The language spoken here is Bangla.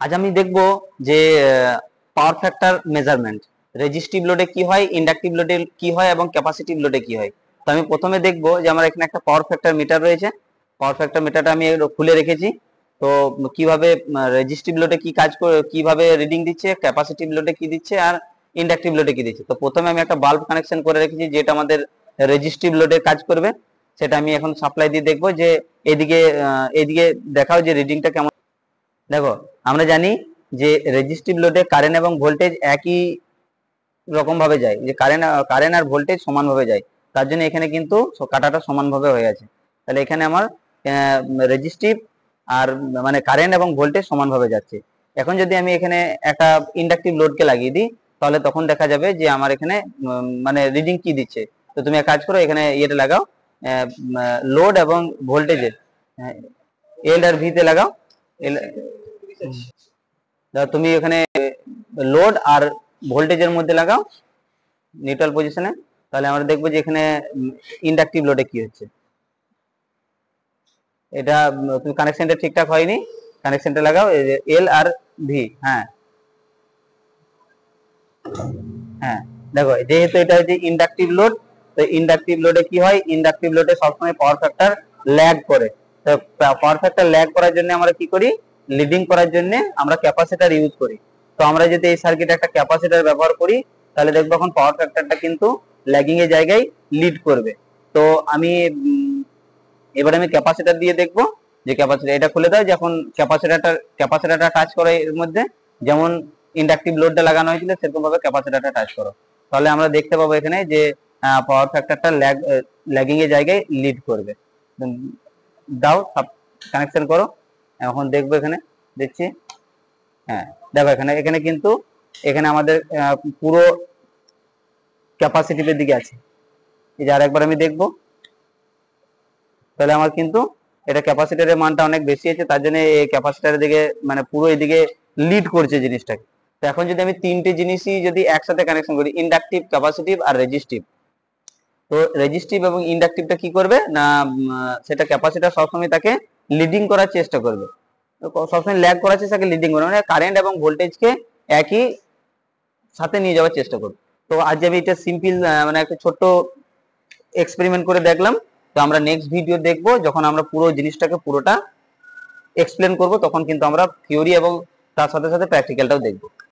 আজ আমি দেখব যে পাওয়ার ফ্যাক্টর মেজারমেন্ট, রেজিস্টিভ লোডে কি হয়, ইন্ডাকটিভ লোডে কি হয় এবং ক্যাপাসিটিভ লোডে কি হয়। তো আমি প্রথমে দেখব যে আমার এখানে একটা পাওয়ার ফ্যাক্টর মিটার রয়েছে। পাওয়ার ফ্যাক্টর মিটারটা আমি খুলে রেখেছি। তো কিভাবে রেজিস্টিভ লোডে কি কাজ করে, কিভাবে রিডিং দিচ্ছে, ক্যাপাসিটিভ লোডে কি দিচ্ছে আর ইন্ডাকটিভ লোডে কি দিচ্ছে। তো প্রথমে আমি একটা বাল্ব কানেকশন করে রেখেছি যেটা আমাদের রেজিস্টিভ লোডে কাজ করবে। সেটা আমি এখন সাপ্লাই দিয়ে দেখবো যে এদিকে এদিকে দেখাও যে রিডিংটা কেমন। দেখো, আমরা জানি যে রেজিস্টিভ লোডে কারেন্ট এবং ভোল্টেজ একই রকম ভাবে যায়, যে কারেন্ট আর ভোল্টেজ সমান ভাবে যায়। তার জন্য এখানে কিন্তু কাটাটা সমান ভাবে হয়ে আছে। তাহলে এখানে আমার রেজিস্টিভ আর মানে কারেন্ট এবং ভোল্টেজ সমান ভাবে যাচ্ছে। এখন যদি আমি এখানে একটা ইন্ডাকটিভ লোডকে লাগিয়ে দিই তাহলে তখন দেখা যাবে যে আমার এখানে মানে রিডিং কি দিচ্ছে। তো তুমি এক কাজ করো, এখানে ইয়েটা লাগাও, লোড এবং ভোল্টেজের এল আর ভি তে লাগাও। এল, তুমি এখানে লোড আর ভোল্টেজের মধ্যে লাগাও নিউট্রাল পজিশনে। তাহলে আমরা দেখবো যে এখানে ইন্ডাকটিভ লোডে কি হচ্ছে। এটা তুমি কানেকশনটা ঠিকঠাক হয়নি, কানেকশনটা লাগাও এল আর ভি। হ্যাঁ হ্যাঁ, দেখো যেহেতু এটা হচ্ছে ইন্ডাকটিভ লোড, তো ইন্ডাকটিভ লোডে কি হয়, ইন্ডাকটিভ লোডে সবসময় পাওয়ার ফ্যাক্টর ল্যাগ করে। তো পাওয়ার ফ্যাক্টর ল্যাগ করার জন্য আমরা কি করি, লিডিং করার জন্য আমরা ক্যাপাসিটর ইউজ করি। তো আমরা যদি এই সার্কিটে একটা ক্যাপাসিটর ব্যবহার করি তাহলে দেখবো এখন পাওয়ার ফ্যাক্টরটা কিন্তু ল্যাগিং এর জায়গায় লিড করবে। তো আমি এবার আমি ক্যাপাসিটর দিয়ে দেখবো যে ক্যাপাসিটর এটা খুলে দেয়, যখন ক্যাপাসিটরটা টাচ করে এর মধ্যে, যেমন ইন্ডাকটিভ লোডটা লাগানো হয়েছিল সেরকম ভাবে ক্যাপাসিটরটা টাচ করো, তাহলে আমরা দেখতে পাবো এখানে যে পাওয়ার ফ্যাক্টরটা ল্যাগিং এর জায়গায় লিড করবে। দাও কানেকশন করো, এখন দেখবো এখানে দেখছি। হ্যাঁ দেখো, এখানে এখানে কিন্তু এখানে আমাদের পুরো ক্যাপাসিটিভের দিকে আছে। এই যে আরেকবার আমি দেখবো, তাহলে আমার কিন্তু এটা ক্যাপাসিটরের মানটা অনেক বেশি আছে, তার জন্য এই ক্যাপাসিটরের দিকে মানে পুরো এদিকে লিড করছে জিনিসটাকে। তো এখন যদি আমি তিনটে জিনিসই যদি একসাথে কানেকশন করি, ইন্ডাকটিভ, ক্যাপাসিটিভ আর রেজিস্টিভ, তো রেজিস্টিভ এবং ইন্ডাকটিভটা কি করবে না, সেটা ক্যাপাসিটর সবসময় তাকে লিডিং করার চেষ্টা করবে, সবসময় ল্যাগ করার চেষ্টা, তাকে লিডিং করবে, মানে কারেন্ট এবং ভোল্টেজকে একই সাথে নিয়ে যাওয়ার চেষ্টা করবে। তো আজ আমি এটা সিম্পল মানে একটা ছোট্ট এক্সপেরিমেন্ট করে দেখলাম। তো আমরা নেক্সট ভিডিও দেখবো যখন আমরা পুরো জিনিসটাকে পুরোটা এক্সপ্লেন করব, তখন কিন্তু আমরা থিওরি এবং তার সাথে সাথে প্র্যাকটিক্যালটাও দেখবো।